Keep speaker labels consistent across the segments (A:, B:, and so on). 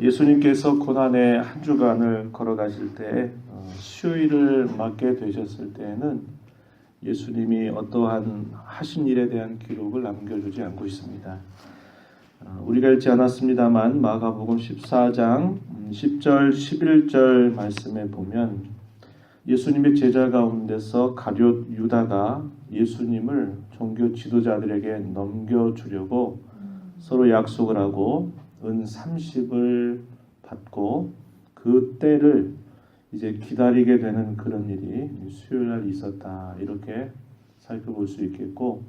A: 예수님께서 고난의 한 주간을 걸어가실 때 수요일을 맞게 되셨을 때에는 예수님이 어떠한 하신 일에 대한 기록을 남겨주지 않고 있습니다. 우리가 읽지 않았습니다만 마가복음 14장 10절 11절 말씀에 보면 예수님의 제자 가운데서 가룟 유다가 예수님을 종교 지도자들에게 넘겨주려고 서로 약속을 하고 은 30을 받고 그 때를 이제 기다리게 되는 그런 일이 수요일 날 있었다, 이렇게 살펴볼 수 있겠고,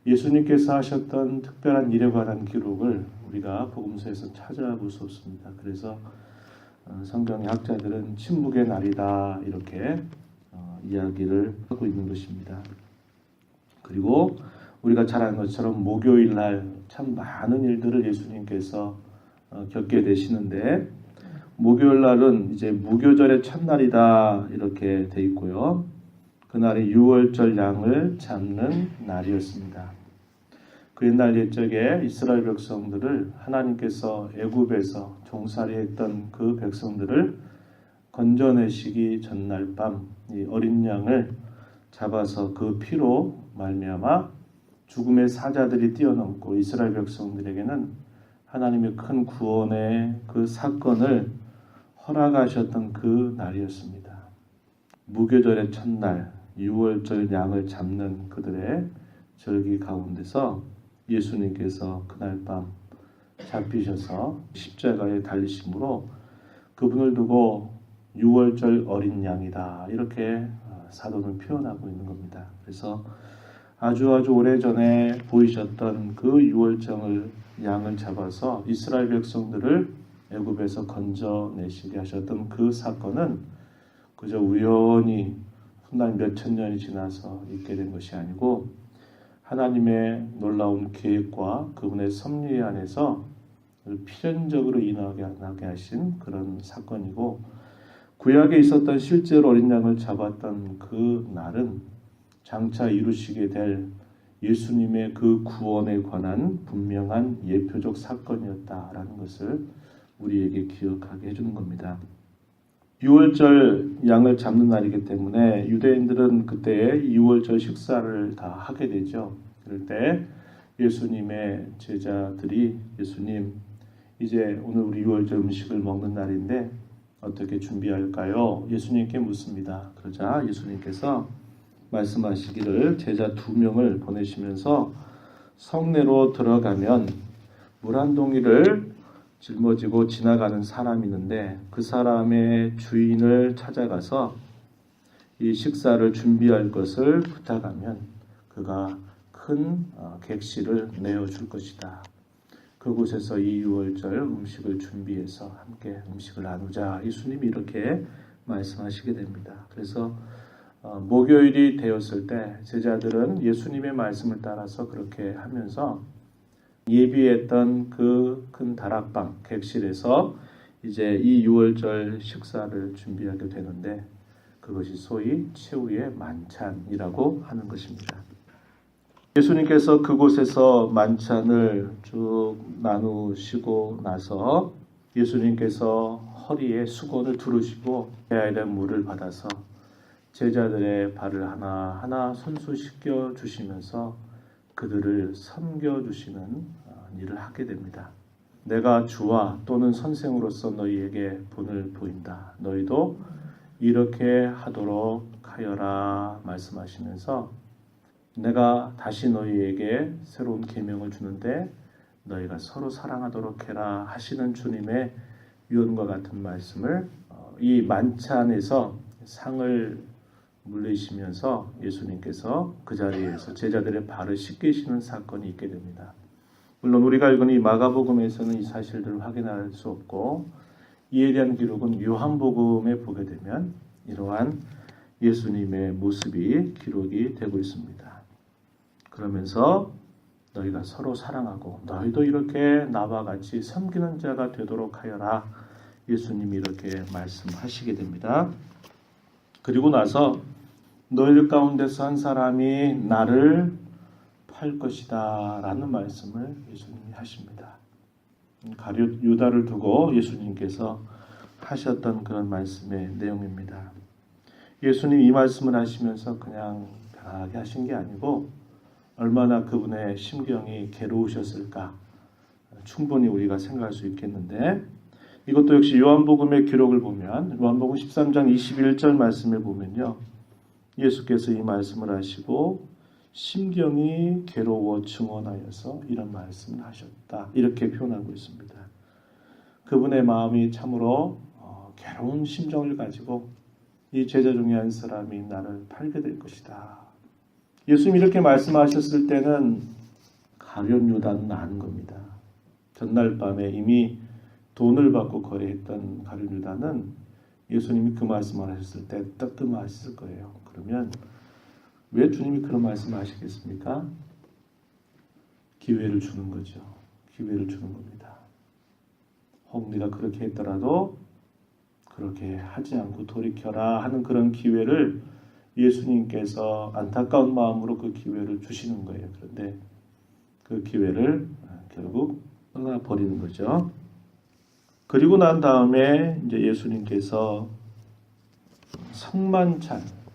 A: 예수님께서 하셨던 특별한 일에 관한 기록을 우리가 복음서에서 찾아볼 수 없습니다. 그래서 성경 학자들은 침묵의 날이다, 이렇게 이야기를 하고 있는 것입니다. 그리고 우리가 잘 아는 것처럼 목요일 날 참 많은 일들을 예수님께서 겪게 되시는데, 목요일 날은 이제 무교절의 첫날이다, 이렇게 돼 있고요. 그날이 유월절 양을 잡는 날이었습니다. 그 옛날 옛적에 이스라엘 백성들을 하나님께서 애굽에서 종살이했던 그 백성들을 건져내시기 전날 밤 이 어린 양을 잡아서 그 피로 말미암아 죽음의 사자들이 뛰어넘고 이스라엘 백성들에게는 하나님의 큰 구원의 그 사건을 허락하셨던 그 날이었습니다. 무교절의 첫날 유월절 양을 잡는 그들의 절기 가운데서 예수님께서 그날 밤 잡히셔서 십자가에 달리심으로 그분을 두고 유월절 어린 양이다, 이렇게 사도는 표현하고 있는 겁니다. 그래서 아주 오래전에 보이셨던 그 유월절 양을 잡아서 이스라엘 백성들을 애굽에서 건져내시게 하셨던 그 사건은 그저 우연히 훗날 몇천 년이 지나서 있게 된 것이 아니고 하나님의 놀라운 계획과 그분의 섭리 안에서 필연적으로 일어나게 하신 그런 사건이고, 구약에 있었던 실제로 어린 양을 잡았던 그 날은 장차 이루시게 될 예수님의 그 구원에 관한 분명한 예표적 사건이었다라는 것을 우리에게 기억하게 해주는 겁니다. 유월절 양을 잡는 날이기 때문에 유대인들은 그때 유월절 식사를 다 하게 되죠. 그럴 때 예수님의 제자들이 예수님, 이제 오늘 우리 유월절 음식을 먹는 날인데 어떻게 준비할까요? 예수님께 묻습니다. 그러자 예수님께서 말씀하시기를 제자 2명을 보내시면서 성내로 들어가면 물 한 동이를 짊어지고 지나가는 사람이 있는데 그 사람의 주인을 찾아가서 이 식사를 준비할 것을 부탁하면 그가 큰 객실을 내어줄 것이다. 그곳에서 이 유월절 음식을 준비해서 함께 음식을 나누자. 예수님이 이렇게 말씀하시게 됩니다. 그래서 목요일이 되었을 때 제자들은 예수님의 말씀을 따라서 그렇게 하면서 예비했던 그 큰 다락방 객실에서 이제 이 유월절 식사를 준비하게 되는데 그것이 소위 최후의 만찬이라고 하는 것입니다. 예수님께서 그곳에서 만찬을 쭉 나누시고 나서 예수님께서 허리에 수건을 두르시고 배아에 물을 받아서 제자들의 발을 하나하나 손수 씻겨 주시면서 그들을 섬겨 주시는 일을 하게 됩니다. 내가 주와 또는 선생으로서 너희에게 본을 보인다. 너희도 이렇게 하도록 하여라 말씀하시면서 내가 다시 너희에게 새로운 계명을 주는데 너희가 서로 사랑하도록 해라 하시는 주님의 유언과 같은 말씀을 이 만찬에서 상을 물리시면서 예수님께서 그 자리에서 제자들의 발을 씻기시는 사건이 있게 됩니다. 물론 우리가 읽은 이 마가복음에서는 이 사실들을 확인할 수 없고 이에 대한 기록은 요한복음에 보게 되면 이러한 예수님의 모습이 기록이 되고 있습니다. 그러면서 너희가 서로 사랑하고 너희도 이렇게 나와 같이 섬기는 자가 되도록 하여라. 예수님이 이렇게 말씀하시게 됩니다. 그리고 나서 너희들 가운데서 한 사람이 나를 팔 것이다 라는 말씀을 예수님이 하십니다. 가룟 유다를 두고 예수님께서 하셨던 그런 말씀의 내용입니다. 예수님 이 말씀을 하시면서 그냥 편하게 하신 게 아니고 얼마나 그분의 심경이 괴로우셨을까 충분히 우리가 생각할 수 있겠는데, 이것도 역시 요한복음의 기록을 보면 요한복음 13장 21절 말씀을 보면요, 예수께서 이 말씀을 하시고 심경이 괴로워 증언하여서 이런 말씀을 하셨다, 이렇게 표현하고 있습니다. 그분의 마음이 참으로 괴로운 심정을 가지고 이 제자 중에 한 사람이 나를 팔게 될 것이다. 예수님이 이렇게 말씀하셨을 때는 가룟 유다는 아는 겁니다. 전날 밤에 이미 돈을 받고 거래했던 가룟 유다는 예수님이 그 말씀을 하셨을 때 뜨끔하셨을 거예요. 그러면 왜 주님이 그런 말씀을 하시겠습니까? 기회를 주는 거죠. 기회를 주는 겁니다. 혹 네가 그렇게 했더라도 그렇게 하지 않고 돌이켜라 하는 그런 기회를 예수님께서 안타까운 마음으로 그 기회를 주시는 거예요. 그런데 그 기회를 결국 떠나버리는 거죠. 그리고 난 다음에 이제 예수님께서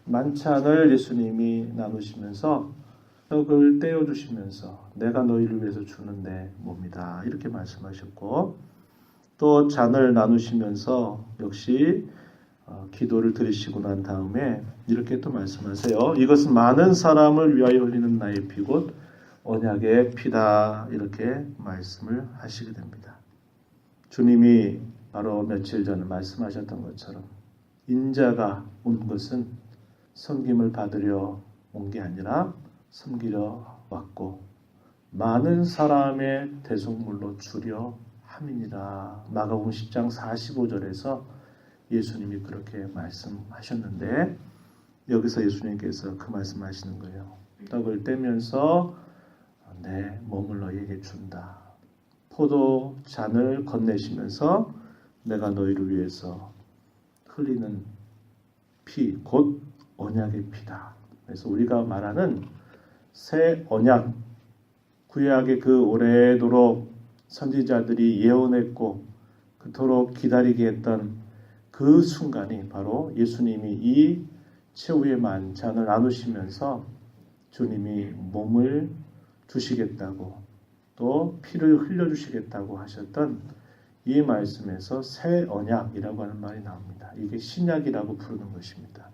A: 만찬을 예수님이 나누시면서 떡을 떼어주시면서 내가 너희를 위해서 주는 내 몸이다, 이렇게 말씀하셨고, 또 잔을 나누시면서 역시 기도를 드리시고 난 다음에 이렇게 또 말씀하세요. 이것은 많은 사람을 위하여 흘리는 나의 피 곧 언약의 피다, 이렇게 말씀을 하시게 됩니다. 주님이 바로 며칠 전에 말씀하셨던 것처럼 인자가 온 것은 섬김을 받으려 온 게 아니라 섬기려 왔고 많은 사람의 대속물로 주려 함이니라. 마가복음 10장 45절에서 예수님이 그렇게 말씀하셨는데, 여기서 예수님께서 그 말씀하시는 거예요. 떡을 떼면서 내 몸을 너희에게 준다. 포도 잔을 건네시면서 내가 너희를 위해서 흘리는 피, 곧 언약의 피다. 그래서 우리가 말하는 새 언약, 구약의 그 오래도록 선지자들이 예언했고 그토록 기다리게 했던 그 순간이 바로 예수님이 이 최후의 만찬을 나누시면서 주님이 몸을 주시겠다고 또 피를 흘려주시겠다고 하셨던 이 말씀에서 새 언약이라고 하는 말이 나옵니다. 이게 신약이라고 부르는 것입니다.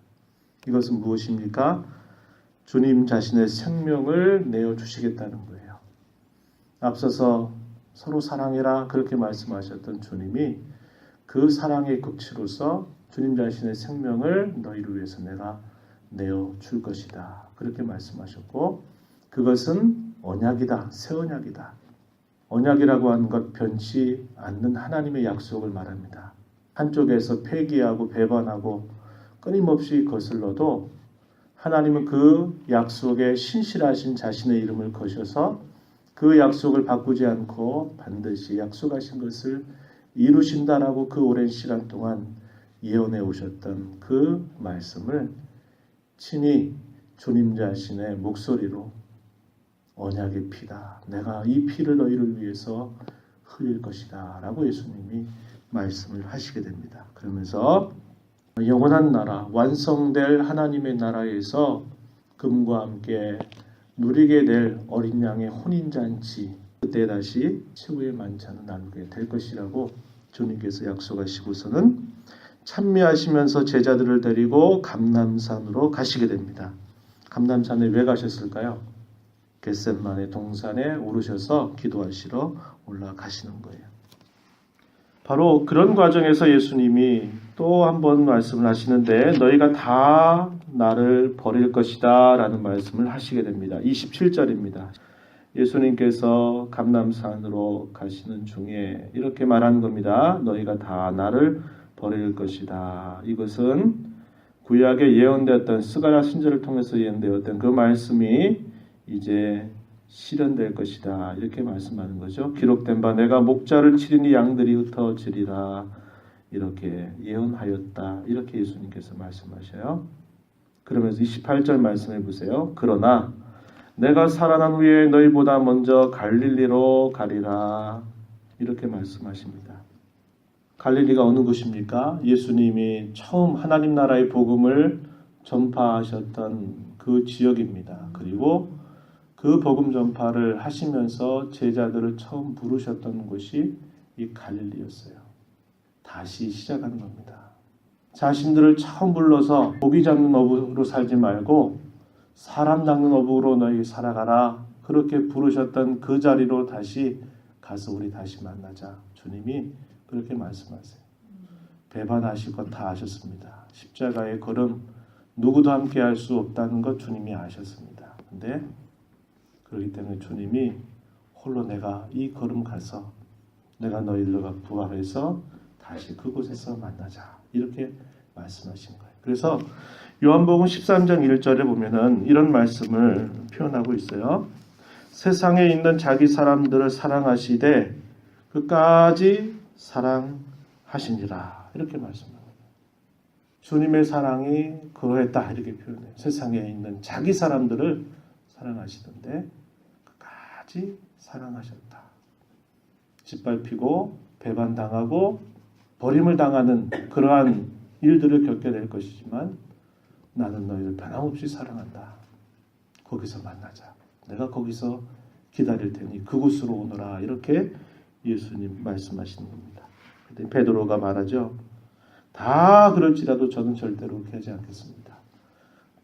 A: 이것은 무엇입니까? 주님 자신의 생명을 내어주시겠다는 거예요. 앞서서 서로 사랑해라 그렇게 말씀하셨던 주님이 그 사랑의 극치로서 주님 자신의 생명을 너희를 위해서 내가 내어줄 것이다, 그렇게 말씀하셨고, 그것은 언약이다, 새 언약이다. 언약이라고 하는 것 변치 않는 하나님의 약속을 말합니다. 한쪽에서 폐기하고 배반하고 끊임없이 거슬러도 하나님은 그 약속에 신실하신 자신의 이름을 거셔서 그 약속을 바꾸지 않고 반드시 약속하신 것을 이루신다라고 그 오랜 시간 동안 예언해 오셨던 그 말씀을 친히 주님 자신의 목소리로 언약의 피다, 내가 이 피를 너희를 위해서 흘릴 것이다 라고 예수님이 말씀을 하시게 됩니다. 그러면서 영원한 나라, 완성될 하나님의 나라에서 그분과 함께 누리게 될 어린 양의 혼인잔치, 그때 다시 최후의 만찬을 나누게 될 것이라고 주님께서 약속하시고서는 찬미하시면서 제자들을 데리고 감람산으로 가시게 됩니다. 감람산에 왜 가셨을까요? 겟셋마네 동산에 오르셔서 기도하시러 올라가시는 거예요. 바로 그런 과정에서 예수님이 또 한 번 말씀을 하시는데, 너희가 다 나를 버릴 것이다 라는 말씀을 하시게 됩니다. 27절입니다. 예수님께서 감람산으로 가시는 중에 이렇게 말하는 겁니다. 너희가 다 나를 버릴 것이다. 이것은 구약에 예언되었던 스가랴 선지자를 통해서 예언되었던 그 말씀이 이제 실현될 것이다, 이렇게 말씀하는 거죠. 기록된 바 내가 목자를 치리니 양들이 흩어지리라, 이렇게 예언하였다, 이렇게 예수님께서 말씀하셔요. 그러면서 28절 말씀해 보세요. 그러나 내가 살아난 후에 너희보다 먼저 갈릴리로 가리라. 이렇게 말씀하십니다. 갈릴리가 어느 곳입니까? 예수님이 처음 하나님 나라의 복음을 전파하셨던 그 지역입니다. 그리고 그 복음 전파를 하시면서 제자들을 처음 부르셨던 곳이 이 갈릴리였어요. 다시 시작하는 겁니다. 자신들을 처음 불러서 고기 잡는 어부로 살지 말고 사람 낚는 어부로 너희 살아가라. 그렇게 부르셨던 그 자리로 다시 가서 우리 다시 만나자. 주님이 그렇게 말씀하세요. 배반하실 것 다 아셨습니다. 십자가의 걸음 누구도 함께 할 수 없다는 것 주님이 아셨습니다. 근데 그렇기 때문에 주님이 홀로 내가 이 걸음 가서 내가 너희들과 부활해서 다시 그곳에서 만나자. 이렇게 말씀하신 거예요. 그래서 요한복음 13장 1절에 보면은 이런 말씀을 표현하고 있어요. 세상에 있는 자기 사람들을 사랑하시되 끝까지 사랑하시니라. 이렇게 말씀합니다. 주님의 사랑이 그러했다. 이렇게 표현해요. 세상에 있는 자기 사람들을 사랑하시던데 끝까지 사랑하셨다. 짓밟히고 배반당하고 버림을 당하는 그러한 일들을 겪게 될 것이지만 나는 너희를 변함없이 사랑한다. 거기서 만나자. 내가 거기서 기다릴 테니 그곳으로 오너라. 이렇게 예수님 말씀하시는 겁니다. 그때 베드로가 말하죠. 다 그럴지라도 저는 절대로 그렇게 하지 않겠습니다.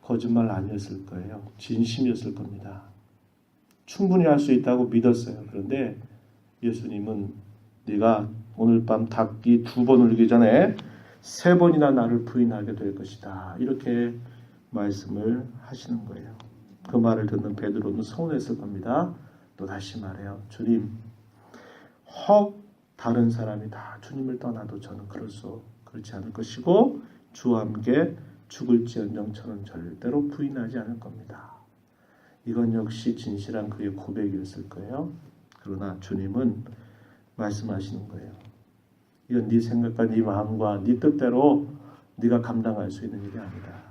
A: 거짓말 아니었을 거예요. 진심이었을 겁니다. 충분히 할 수 있다고 믿었어요. 그런데 예수님은 네가 오늘 밤 닭이 2번 울기 전에 3번이나 나를 부인하게 될 것이다. 이렇게 말씀을 하시는 거예요. 그 말을 듣는 베드로는 서운했을 겁니다. 또 다시 말해요. 주님, 혹 다른 사람이 다 주님을 떠나도 저는 그렇지 않을 것이고 주와 함께 죽을지언정 저는 절대로 부인하지 않을 겁니다. 이건 역시 진실한 그의 고백이었을 거예요. 그러나 주님은 말씀하시는 거예요. 이건 네 생각과 네 마음과 네 뜻대로 네가 감당할 수 있는 일이 아니다.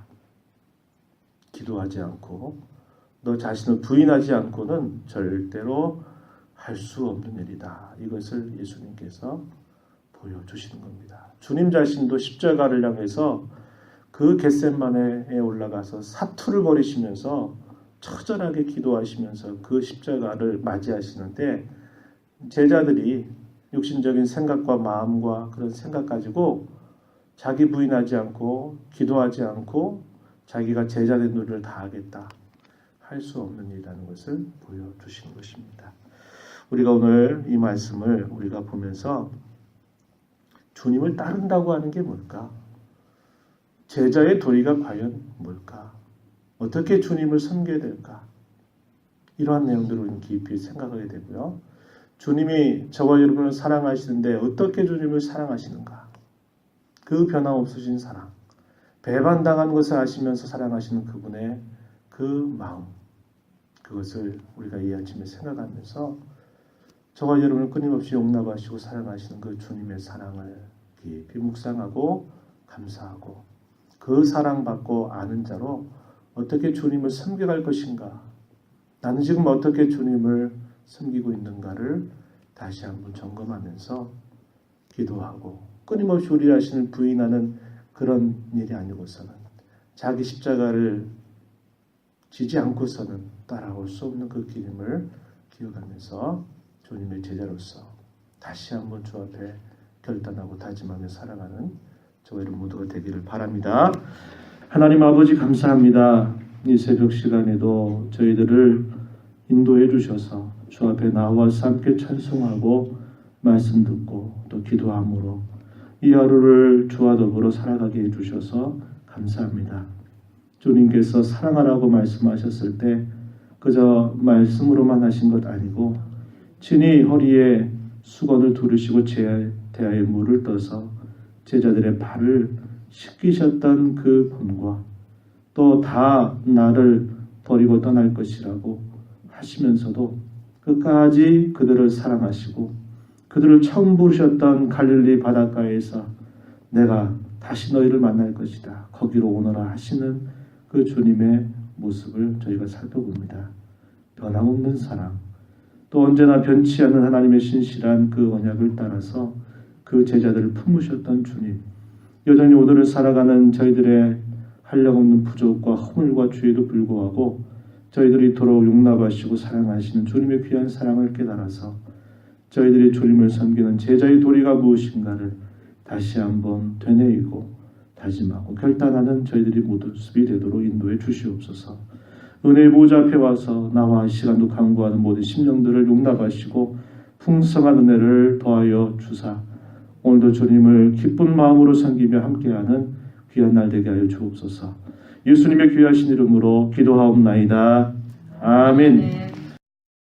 A: 기도하지 않고 너 자신을 부인하지 않고는 절대로 할 수 없는 일이다. 이것을 예수님께서 보여주시는 겁니다. 주님 자신도 십자가를 향해서 그 겟세마네에 올라가서 사투를 벌이시면서 처절하게 기도하시면서 그 십자가를 맞이하시는데 제자들이 육신적인 생각과 마음과 그런 생각 가지고 자기 부인하지 않고 기도하지 않고 자기가 제자된 노릇을 다하겠다. 할 수 없는 일이라는 것을 보여주신 것입니다. 우리가 오늘 이 말씀을 우리가 보면서 주님을 따른다고 하는 게 뭘까? 제자의 도리가 과연 뭘까? 어떻게 주님을 섬겨야 될까? 이러한 내용들을 우리는 깊이 생각하게 되고요. 주님이 저와 여러분을 사랑하시는데 어떻게 주님을 사랑하시는가? 그 변함없으신 사랑, 배반당한 것을 아시면서 사랑하시는 그분의 그 마음, 그것을 우리가 이 아침에 생각하면서 저와 여러분을 끊임없이 용납하시고 사랑하시는 그 주님의 사랑을 깊이 묵상하고 감사하고 그 사랑받고 아는 자로 어떻게 주님을 섬겨갈 것인가? 나는 지금 어떻게 주님을 섬기고 있는가를 다시 한번 점검하면서 기도하고 끊임없이 우리 자신을 부인하는 그런 일이 아니고서는 자기 십자가를 지지 않고서는 따라올 수 없는 그 길임을 기억하면서 주님의 제자로서 다시 한번 주 앞에 결단하고 다짐하며 살아가는 저와 여러분 모두가 되기를 바랍니다. 하나님 아버지 감사합니다. 이 새벽 시간에도 저희들을 인도해 주셔서 주 앞에 나와서 함께 찬송하고 말씀 듣고 또 기도함으로 이 하루를 주와 더불어 살아가게 해주셔서 감사합니다. 주님께서 사랑하라고 말씀하셨을 때 그저 말씀으로만 하신 것 아니고 친히 허리에 수건을 두르시고 대야에 물을 떠서 제자들의 발을 씻기셨던 그 본과 또 다 나를 버리고 떠날 것이라고 하시면서도 끝까지 그들을 사랑하시고 그들을 처음 부르셨던 갈릴리 바닷가에서 내가 다시 너희를 만날 것이다. 거기로 오너라 하시는 그 주님의 모습을 저희가 살펴봅니다. 변함없는 사랑, 또 언제나 변치 않는 하나님의 신실한 그 언약을 따라서 그 제자들을 품으셨던 주님, 여전히 오늘을 살아가는 저희들의 한량없는 부족과 허물과 죄에도 불구하고 저희들이 이토록 용납하시고 사랑하시는 주님의 귀한 사랑을 깨달아서 저희들이 주님을 섬기는 제자의 도리가 무엇인가를 다시 한번 되뇌이고 다짐하고 결단하는 저희들이 모습이 되도록 인도해 주시옵소서. 은혜의 보좌 앞에 와서 나와 시간도 강구하는 모든 심령들을 용납하시고 풍성한 은혜를 더하여 주사 오늘도 주님을 기쁜 마음으로 섬기며 함께하는 귀한 날 되게 하여 주옵소서. 예수님의 귀하신 이름으로 기도하옵나이다. 아멘.